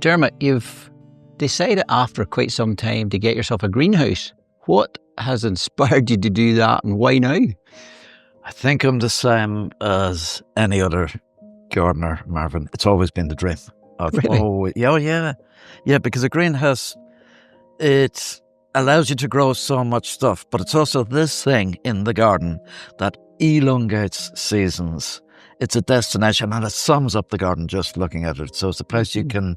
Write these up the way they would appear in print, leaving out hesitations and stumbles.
Dermot, you've decided after quite some time to get yourself a greenhouse. What has inspired you to do that, and why now? I think I'm the same as any other gardener, Mervyn. It's always been the dream. Really? Yeah, because a greenhouse, it allows you to grow so much stuff, but it's also this thing in the garden that elongates seasons. It's a destination, and it sums up the garden just looking at it. So it's a place you can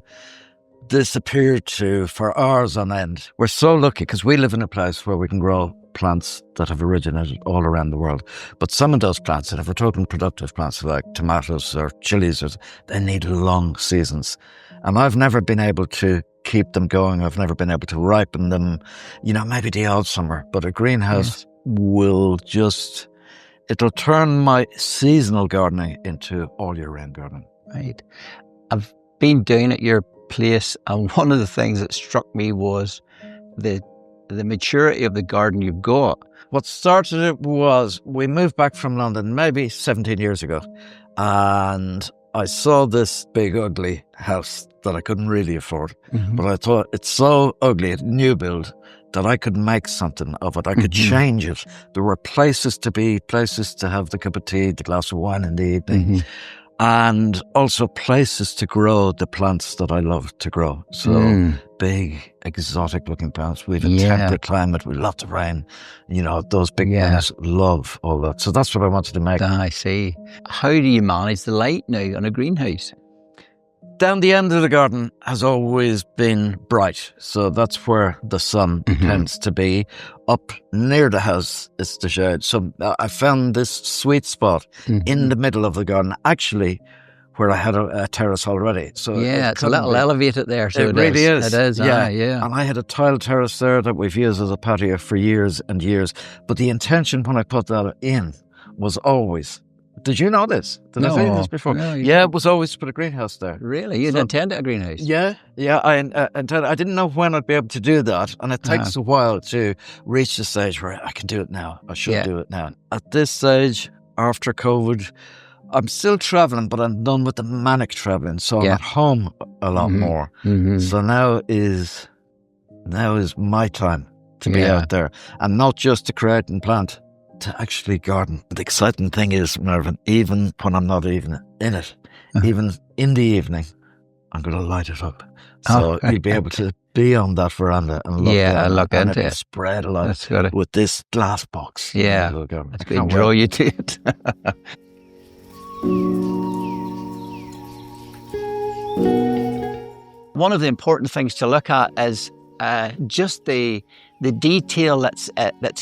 disappear to for hours on end. We're so lucky because we live in a place where we can grow plants that have originated all around the world. But some of those plants, and if we're talking productive plants like tomatoes or chilies, they need long seasons. And I've never been able to keep them going. I've never been able to ripen them, maybe the odd summer. But a greenhouse will just, it'll turn my seasonal gardening into all year round gardening. Right. I've been down at your place, and one of the things that struck me was the maturity of the garden you've got. What started it was we moved back from London maybe 17 years ago, and I saw this big ugly house that I couldn't really afford. But I thought it's so ugly, a new build, that I could make something of it. I could change it. There were places to be, places to have the cup of tea, the glass of wine in the evening, and also places to grow the plants that I love to grow. So big, exotic-looking plants. We have a temperate climate. We love the rain. Those big plants love all that. So that's what I wanted to make. I see. How do you manage the light now on a greenhouse? Down the end of the garden has always been bright. So that's where the sun tends to be. Up near the house is the shade. So I found this sweet spot in the middle of the garden, actually, where I had a terrace already. So it's a little elevated there. So it really is. It is, yeah. And I had a tiled terrace there that we've used as a patio for years and years. But the intention when I put that in was always... Did you know this? Did I say this before? No, it was always to put a greenhouse there. Really? You intended a greenhouse? Yeah. I intended. I didn't know when I'd be able to do that, and it takes a while to reach the stage where I can do it now. I should do it now. At this stage, after COVID, I'm still traveling, but I'm done with the manic traveling, so I'm at home a lot more. So now is my time to be out there, and not just to create and plant, to actually garden. The exciting thing is, Mervyn, even when I'm not even in it, even in the evening, I'm going to light it up. So you'll be able to be on that veranda and look into it. Spread a lot with this glass box. Yeah, it's going to draw you to it. One of the important things to look at is just the detail that's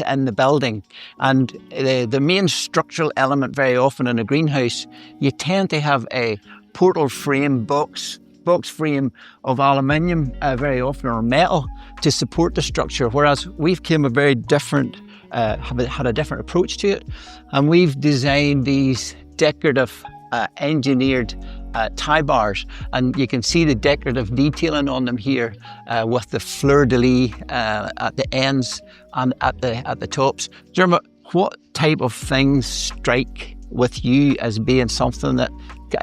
in the building, and the main structural element. Very often in a greenhouse, you tend to have a portal frame box frame of aluminium, very often, or metal, to support the structure. Whereas we've came a very different, had a different approach to it, and we've designed these decorative, engineered tie bars, and you can see the decorative detailing on them here, with the fleur-de-lis at the ends and at the tops. Dermot, what type of things strike with you as being something that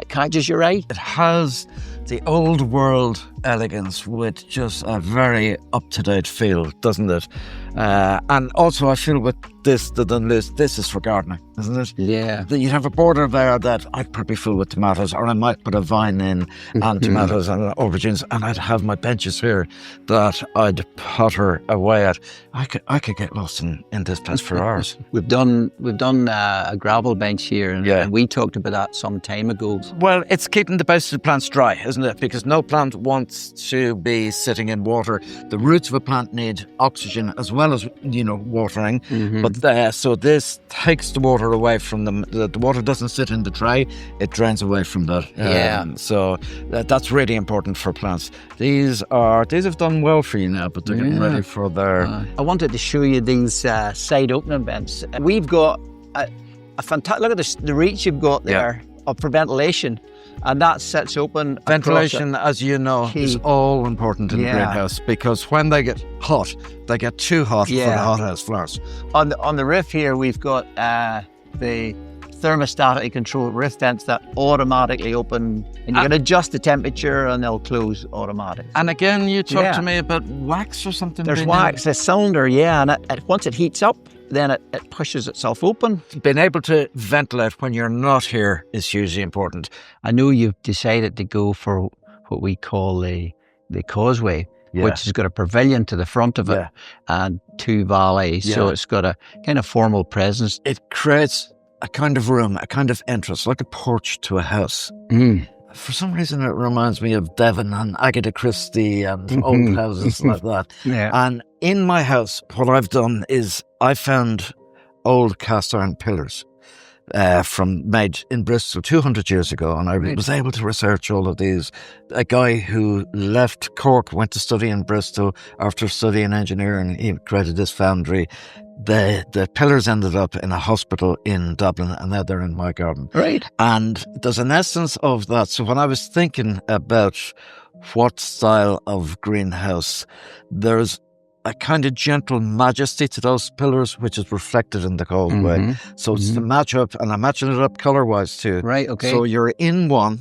catches your eye? It has the old world elegance with just a very up-to-date feel, doesn't it? And also I feel with this is for gardening, isn't it? Yeah. You'd have a border there that I'd probably fill with tomatoes, or I might put a vine in and tomatoes and aubergines, and I'd have my benches here that I'd potter away at. I could get lost in this place for hours. We've done a gravel bench here, and we talked about that some time ago. Well, it's keeping the base of the plants dry, isn't it? Because no plant wants to be sitting in water. The roots of a plant need oxygen as well as watering. But so this takes the water away from them. The water doesn't sit in the tray; it drains away from that. So that's really important for plants. These have done well for you now, but they're getting ready for their. I wanted to show you these side opening vents. We've got a fantastic. Look at the reach you've got there for ventilation. And that sits open. Ventilation, as you know, is all important in the greenhouse, because when they get hot, they get too hot for the hothouse flowers. On the roof here, we've got the thermostatically controlled roof vents that automatically open, and you can adjust the temperature and they'll close automatically. And again, you talked to me about wax or something. There's wax, a cylinder, and once it heats up, then it pushes itself open. Being able to ventilate when you're not here is hugely important. I know you've decided to go for what we call the causeway, which has got a pavilion to the front of it and 2 valleys. So it's got a kind of formal presence. It creates a kind of room, a kind of entrance, like a porch to a house. For some reason, it reminds me of Devon and Agatha Christie and old houses like that. And in my house, what I've done is I found old cast iron pillars made in Bristol 200 years ago, and I was able to research all of these. A guy who left Cork, went to study in Bristol after studying engineering, he created this foundry. The pillars ended up in a hospital in Dublin, and now they're in my garden. Right. And there's an essence of that. So when I was thinking about what style of greenhouse, there's a kind of gentle majesty to those pillars, which is reflected in the causeway. So it's to match up, and I'm matching it up colour-wise too. Right, okay. So you're in one,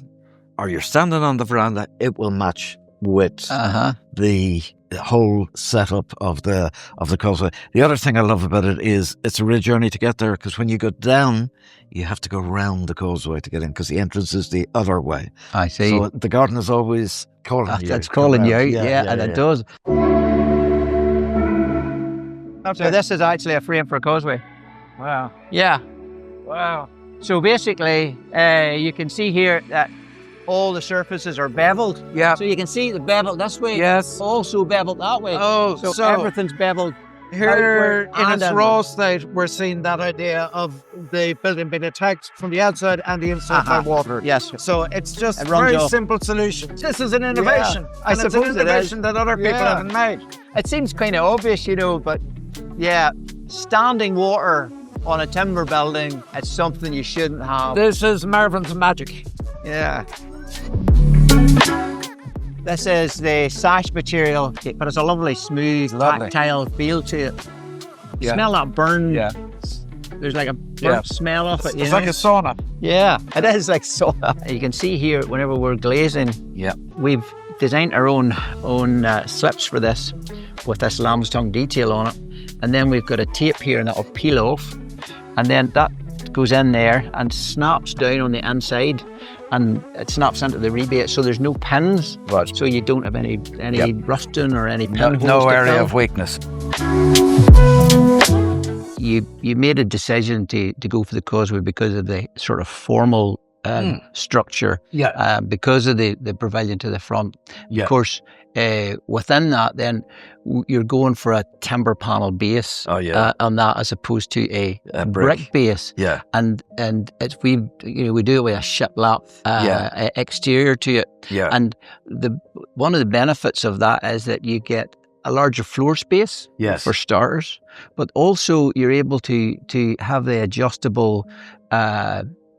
or you're standing on the veranda, it will match with the whole setup of the causeway. The other thing I love about it is it's a real journey to get there, because when you go down, you have to go round the causeway to get in, because the entrance is the other way. I see. So the garden is always calling you. It's calling you out, and it does. So this is actually a frame for a causeway. Wow. Yeah. Wow. So basically, you can see here that all the surfaces are beveled. Yeah. So you can see the bevel this way. Yes. Also beveled that way. Oh, so everything's beveled. Here in its and raw state, we're seeing that idea of the building being attacked from the outside and the inside by water. Yes. So it's just It a runs very off. simple solution. This is an innovation. I And it's an suppose it innovation is. that other people Yeah. haven't made. It seems kind of obvious, but standing water on a timber building, it's something you shouldn't have. This is Mervyn's magic. Yeah. This is the sash material, but it's a lovely, smooth, tactile feel to it. Smell that burn. Yeah. There's like a burnt smell of it. It's like a sauna. Yeah, it is like sauna. You can see here, whenever we're glazing, we've designed our own slips for this with this lamb's tongue detail on it. And then we've got a tape here and that'll peel off. And then that goes in there and snaps down on the inside, and it snaps into the rebate, so there's no pins. Right. So you don't have any rusting or any pinholes. No to area fill. of weakness. You made a decision to go for the causeway because of the sort of formal structure. Because of the pavilion to the front. Of course, within that, then you're going for a timber panel base on that, as opposed to a brick base. And it's we do it with a shiplap exterior to it. And one of the benefits of that is that you get a larger floor space for starters, but also you're able to have the adjustable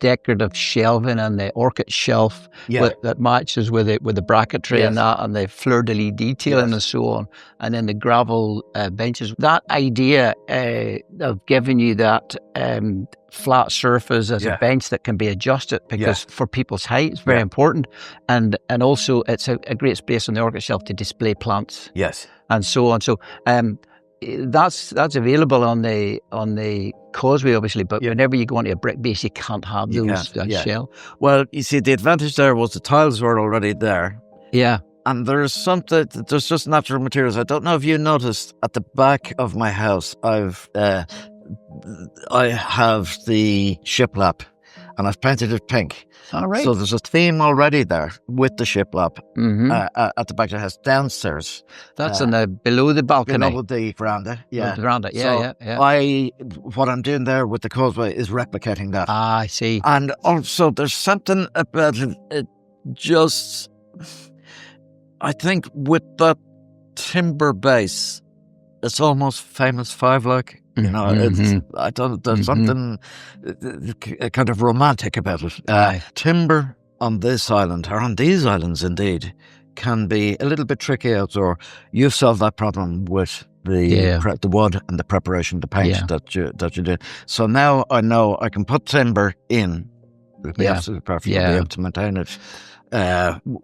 decorative shelving and the orchid shelf that matches with the bracketry and that, and the fleur-de-lis detailing and so on, and then the gravel benches. That idea of giving you that flat surface as a bench that can be adjusted, because for people's height it's very important, and also it's a great space on the orchid shelf to display plants and so on. So that's available on the causeway, obviously, but whenever you go into a brick base, you can't have those shell. Well, you see, the advantage there was the tiles were already there. And there's just natural materials. I don't know if you noticed at the back of my house, I have the shiplap, and I've painted it pink. All right. So there's a theme already there with the shiplap at the back of the house downstairs. That's below the balcony. Below the veranda. The veranda, What I'm doing there with the causeway is replicating that. Ah, I see. And also there's something about it just, I think with that timber base, it's almost Famous Five like. I thought there's something kind of romantic about it. Timber on this island, or on these islands indeed, can be a little bit tricky outdoor. You've solved that problem with the wood and the preparation, the paint that you do. So now I know I can put timber in. It'll be absolutely perfect. You'll be able to maintain it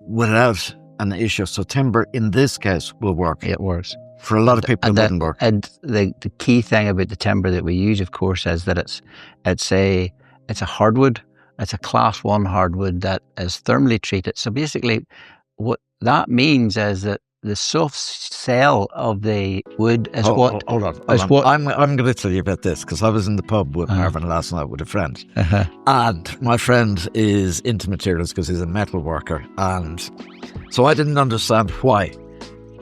without an issue. So timber in this case will work. It works. For a lot of people, it wouldn't work. And the key thing about the timber that we use, of course, is that it's a hardwood. It's a class 1 hardwood that is thermally treated. So basically, what that means is that the soft shell of the wood is Hold on. I'm going to tell you about this because I was in the pub with Mervyn last night with a friend. And my friend is into materials because he's a metal worker. And so I didn't understand why.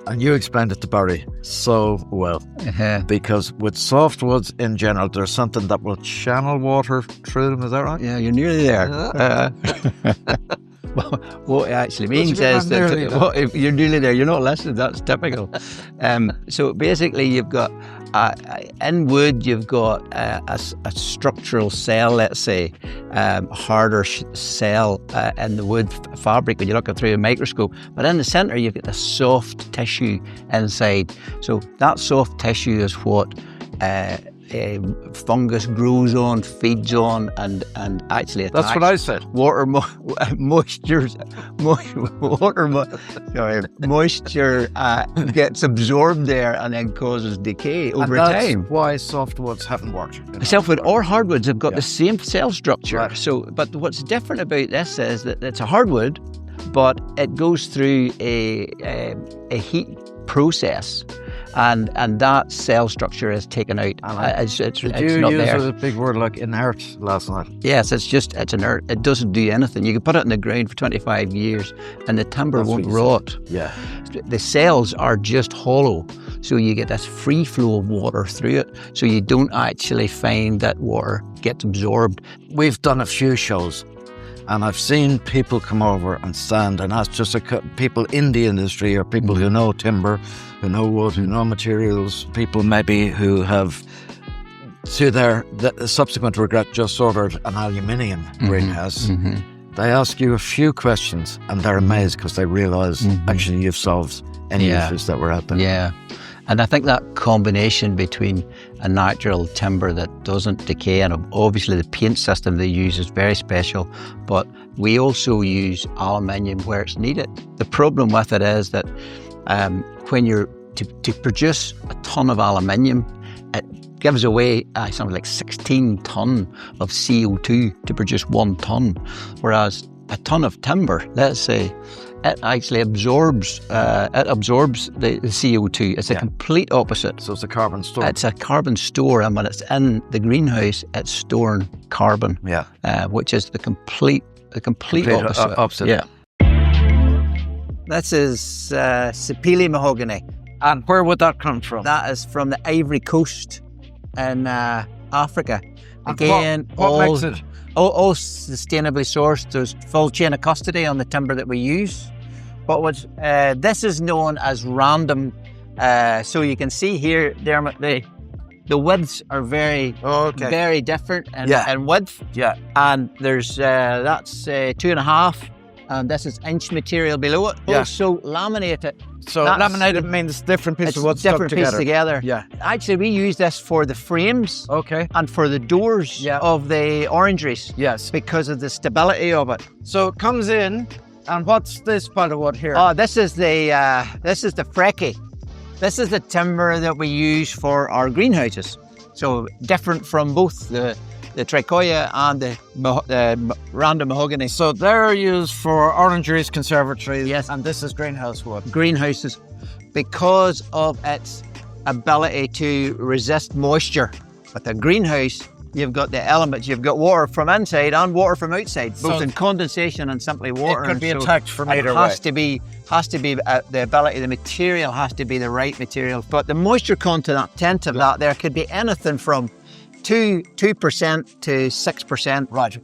And you explained it to Barry so well. Because with softwoods in general, there's something that will channel water through them. Is that right? Yeah, you're nearly there. What it actually means is that if you're nearly there, you're not listening. That's typical. So basically, you've got in wood, you've got a structural cell, let's say, harder cell in the wood fabric when you're looking through a microscope. But in the centre, you've got the soft tissue inside. So that soft tissue is what fungus grows on, feeds on, and actually attacks. That's what I said. Moisture gets absorbed there and then causes decay over time. That's why softwoods haven't worked. Softwood or hardwoods have got the same cell structure. Right. So, but what's different about this is that it's a hardwood, but it goes through a heat process. And that cell structure is taken out. It's not there. Did you use a big word like inert last night? Yes, it's inert. It doesn't do anything. You can put it in the ground for 25 years and the timber won't rot. Yeah. The cells are just hollow, so you get this free flow of water through it, so you don't actually find that water gets absorbed. We've done a few shows. And I've seen people come over and stand and ask just people in the industry or people who know timber, who know wood, who know materials, people maybe who have, to their subsequent regret, just ordered an aluminium greenhouse. They ask you a few questions and they're amazed because they realise actually you've solved any issues that were out there. Yeah. And I think that combination between a natural timber that doesn't decay, and obviously the paint system they use is very special, but we also use aluminium where it's needed. The problem with it is that when you're to produce a ton of aluminium, it gives away something like 16 tonne of CO2 to produce 1 tonne, whereas a tonne of timber, let's say, it actually absorbs the CO2. It's a complete opposite. So it's a carbon store. It's a carbon store, and when it's in the greenhouse, it's storing carbon. Which is the complete opposite. Yeah. This is Sapele mahogany. And where would that come from? That is from the Ivory Coast in Africa. And again, what makes it? All sustainably sourced. There's full chain of custody on the timber that we use. But this is known as random. So you can see here, Diarmuid, the widths are very different in width. Yeah. And there's that's 2.5, and this is inch material below it. Yeah. Also laminated. So laminated means different pieces of wood different stuck pieces together. Yeah. Actually, we use this for the frames. Okay. And for the doors of the orangeries. Yes. Because of the stability of it. So it comes in, and what's this part of wood here? Oh, this is the Frecky. This is the timber that we use for our greenhouses. So different from both the trichoya and the random mahogany. So they're used for orangeries, conservatories, and this is greenhouse wood. Greenhouses, because of its ability to resist moisture. With a greenhouse, you've got the elements. You've got water from inside and water from outside, both in condensation and simply water. It could be attacked from either way. It has to be the ability. The material has to be the right material. But the moisture content of that there could be anything from 2% to 6%. Right.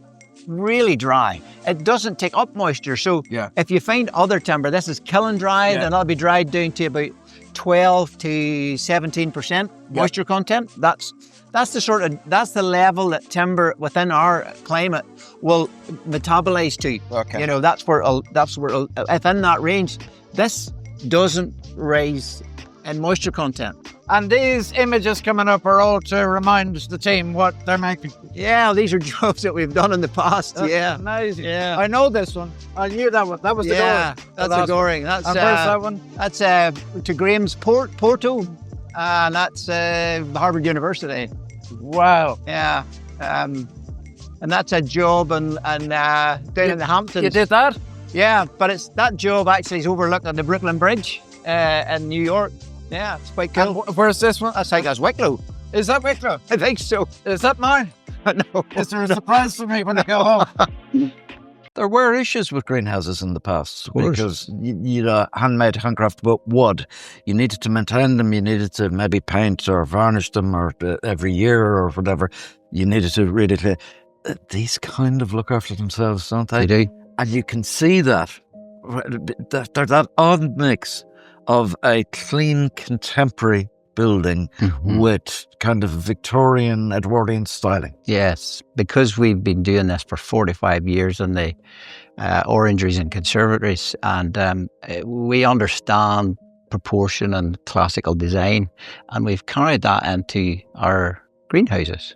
Really dry. It doesn't take up moisture. So if you find other timber, this is kiln dried, and that'll be dried down to about 12 to 17% moisture content. That's the level that timber within our climate will metabolize to. Okay. You know, that's where if in that range, this doesn't raise and moisture content. And these images coming up are all to remind the team what they're making. Yeah, these are jobs that we've done in the past. That's amazing. Yeah. I know this one. I knew that one. That was the goring. That's the goring. That's and where's that one? That's to Graham's Porto, and that's Harvard University. Wow. Yeah. And that's a job and down in the Hamptons. You did that? Yeah, but that job actually is overlooking the Brooklyn Bridge in New York. Yeah, it's quite cool. And where's this one? I think that's Wicklow. Is that Wicklow? I think so. Is that mine? No. Is there a surprise for me when I go home? There were issues with greenhouses in the past because handmade, handcrafted wood. You needed to maintain them. You needed to maybe paint or varnish them or every year or whatever. You needed to really clean. These kind of look after themselves, don't they? They do. And you can see that. There's that odd mix of a clean contemporary building with kind of Victorian, Edwardian styling. Yes, because we've been doing this for 45 years in the orangeries and conservatories, and we understand proportion and classical design, and we've carried that into our greenhouses.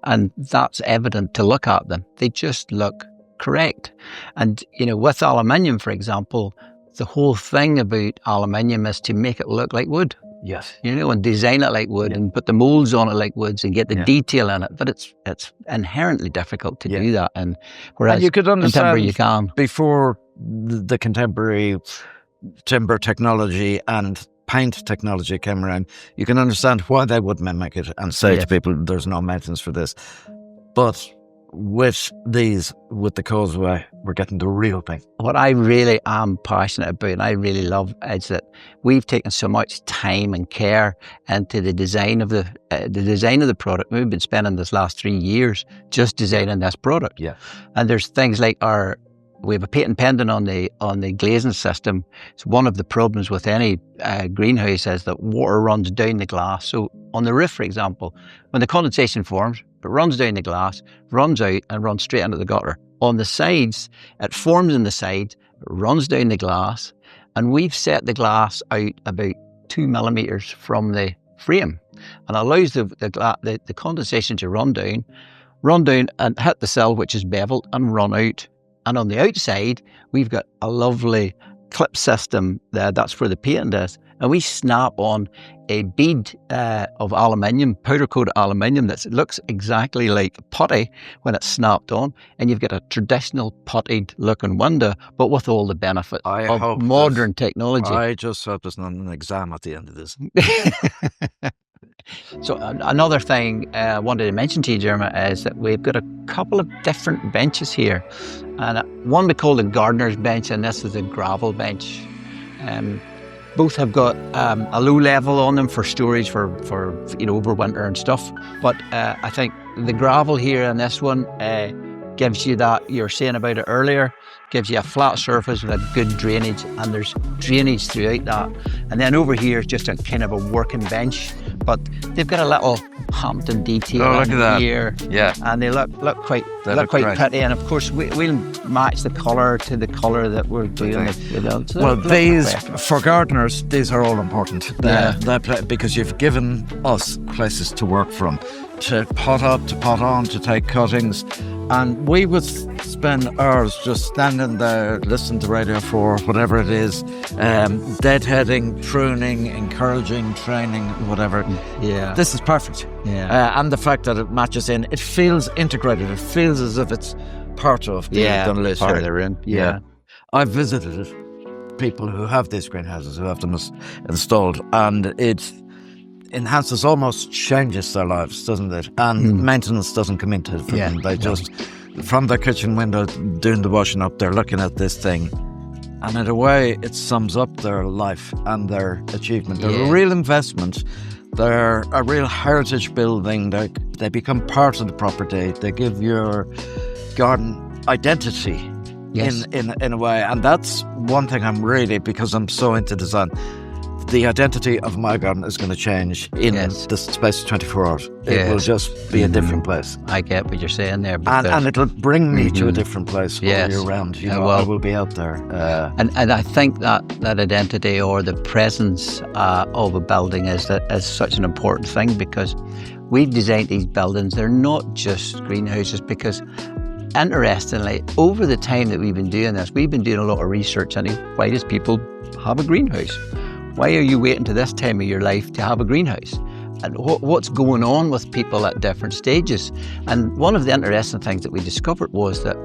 And that's evident to look at them. They just look correct. And, with aluminium, for example, the whole thing about aluminium is to make it look like wood. Yes. And design it like wood and put the molds on it like woods and get the detail in it. But it's inherently difficult to do that. And whereas and you could understand contemporary you can. Before the contemporary timber technology and paint technology came around, you can understand why they would mimic it and say to people, there's no maintenance for this. But with the causeway, we're getting the real thing. What I really am passionate about and I really love is that we've taken so much time and care into the design of the product. We've been spending this last 3 years just designing this product. Yeah. And there's things like we have a patent pending on the glazing system. It's one of the problems with any greenhouse is that water runs down the glass. So on the roof, for example, when the condensation forms, it runs down the glass, runs out and runs straight into the gutter. On the sides, it forms in the sides, it runs down the glass, and we've set the glass out about 2 millimeters from the frame, and allows the condensation to run down and hit the sill, which is beveled, and run out. And on the outside, we've got a lovely clip system that's where the patent is. And we snap on a bead of aluminium, powder coated aluminium that looks exactly like putty when it's snapped on. And you've got a traditional puttied looking window, but with all the benefit of modern technology. I just hope there's not an exam at the end of this. So another thing I wanted to mention to you, Diarmuid, is that we've got a couple of different benches here. And one we call the gardener's bench, and this is a gravel bench. Both have got a low level on them for storage for over winter and stuff. But I think the gravel here in this one gives you that, you were saying about it earlier, gives you a flat surface with a good drainage, and there's drainage throughout that. And then over here is just a kind of a working bench, but they've got a little Hampton detail look at that. Here. Yeah. And they look quite great. pretty. And of course we'll match the colour to the colour that we're doing. Well, these, for gardeners, these are all important. Because you've given us places to work from, to pot up, to pot on, to take cuttings. And we would spend hours just standing there, listening to Radio 4, whatever it is, deadheading, pruning, encouraging, training, whatever. Yeah. This is perfect. Yeah. And the fact that it matches in, it feels integrated. It feels as if it's part of the Dunlees part here. of the room. Yeah. I've visited people who have these greenhouses, who have them installed, and it enhances, almost changes their lives, doesn't it? And maintenance doesn't come into it for them. They just, from their kitchen window, doing the washing up, they're looking at this thing. And in a way, it sums up their life and their achievement. They're a real investment. They're a real heritage building. They become part of the property. They give your garden identity in a way. And that's one thing I'm really, because I'm so into design, the identity of my garden is going to change in the space of 24 hours. It will just be a different place. I get what you're saying there. And it'll bring me to a different place all year round. You know, I will be out there. And I think that identity or the presence of a building is such an important thing, because we've designed these buildings. They're not just greenhouses, because interestingly, over the time that we've been doing this, we've been doing a lot of research on why does people have a greenhouse? Why are you waiting to this time of your life to have a greenhouse? And what's going on with people at different stages? And one of the interesting things that we discovered was that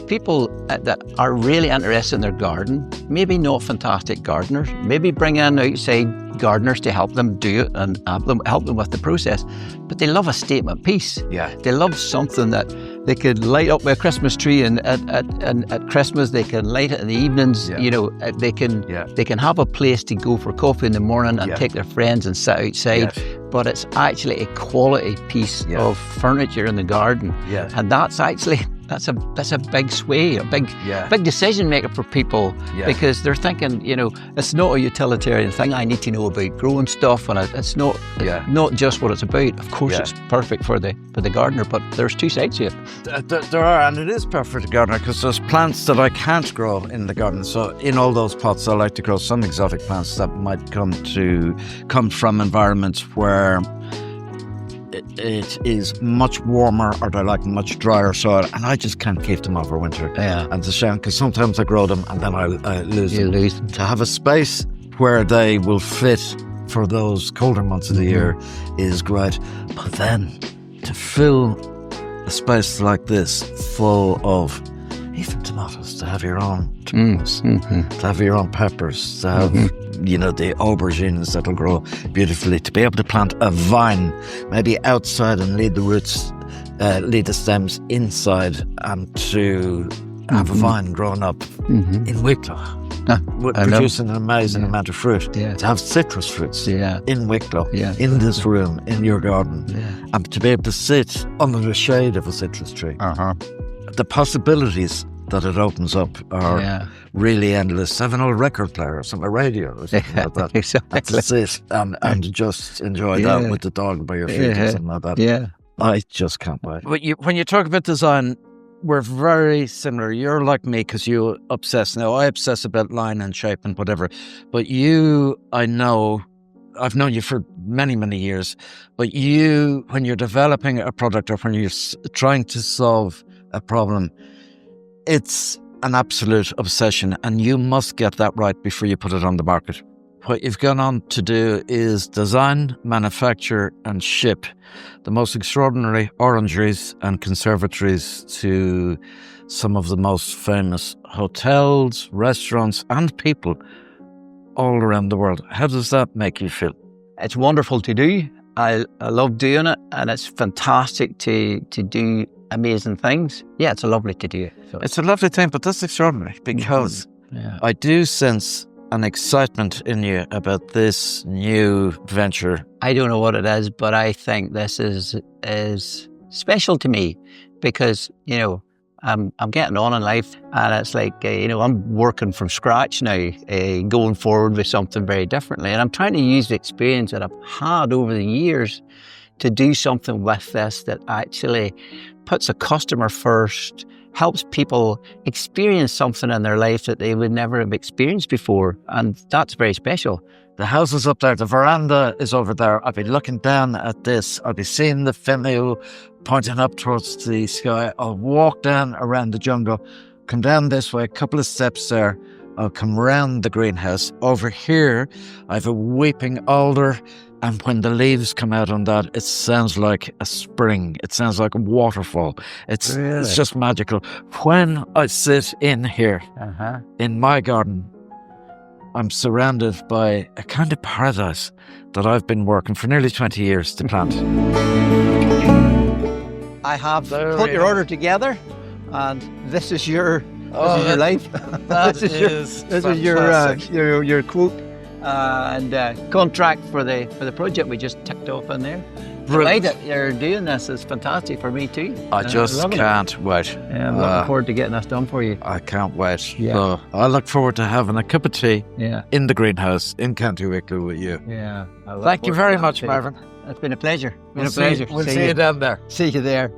people that are really interested in their garden, maybe not fantastic gardeners, maybe bring in outside gardeners to help them do it and help them with the process, but they love a statement piece. Yeah. They love something that they could light up with a Christmas tree, and at Christmas they can light it in the evenings. Yeah. You know, they can have a place to go for coffee in the morning and take their friends and sit outside. Yes. But it's actually a quality piece of furniture in the garden, and that's a big sway, a big decision maker for people, because they're thinking, you know, it's not a utilitarian thing. I need to know about growing stuff, and it's not just what it's about. Of course, it's perfect for the gardener, but there's two sides to it. There are, and it is perfect for the gardener, because there's plants that I can't grow in the garden. So in all those pots, I like to grow some exotic plants that might come from environments where it is much warmer, or they're like much drier soil, and I just can't keep them over winter. Yeah. And it's a shame, because sometimes I grow them and then I lose them. You lose them. To have a space where they will fit for those colder months of the year is great. But then to fill a space like this full of even tomatoes, to have your own tomatoes, to have your own peppers, to have you know, the aubergines that'll grow beautifully, to be able to plant a vine maybe outside and lead the stems inside, and to have a vine growing up in Wicklow, producing an amazing amount of fruit. To have citrus fruits in Wicklow, in this room, in your garden, and to be able to sit under the shade of a citrus tree. The possibilities that it opens up are really endless. Have an old record player, some radio, or something like that. Exactly. To sit and just enjoy that with the dog by your feet or something like that. Yeah. I just can't wait. But when you talk about design, we're very similar. You're like me, because you obsess. Now, I obsess about line and shape and whatever. But you, I know, I've known you for many, many years. But you, when you're developing a product, or when you're trying to solve a problem, it's an absolute obsession, and you must get that right before you put it on the market. What you've gone on to do is design, manufacture and ship the most extraordinary orangeries and conservatories to some of the most famous hotels, restaurants and people all around the world. How does that make you feel? It's wonderful to do. I love doing it, and it's fantastic to do amazing things. Yeah, it's lovely to do it. So it's a lovely thing, but that's extraordinary, because I do sense an excitement in you about this new venture. I don't know what it is, but I think this is special to me, because, you know, I'm getting on in life, and it's like, you know, I'm working from scratch now, going forward with something very differently. And I'm trying to use the experience that I've had over the years to do something with this that actually puts a customer first, helps people experience something in their life that they would never have experienced before. And that's very special. The house is up there. The veranda is over there. I'll be looking down at this. I'll be seeing the Fimeo pointing up towards the sky. I'll walk down around the jungle, come down this way, a couple of steps there. I'll come round the greenhouse. Over here, I have a weeping alder, and when the leaves come out on that, it sounds like a spring. It sounds like a waterfall. It's just magical. When I sit in here, in my garden, I'm surrounded by a kind of paradise that I've been working for nearly 20 years to plant. I have put your order together, and this is your life. This is your quote and contract for the project we just ticked off in there. Brilliant. delighted you're doing this. It's fantastic for me too. I just loving it. can't wait. Yeah, I'm looking forward to getting this done for you. I can't wait. Yeah. So I look forward to having a cup of tea Yeah, in the greenhouse in County Wicklow with you. yeah. I look Thank you forward very to that much, too. Marvin. It's been a pleasure. We'll see you down there. See you there.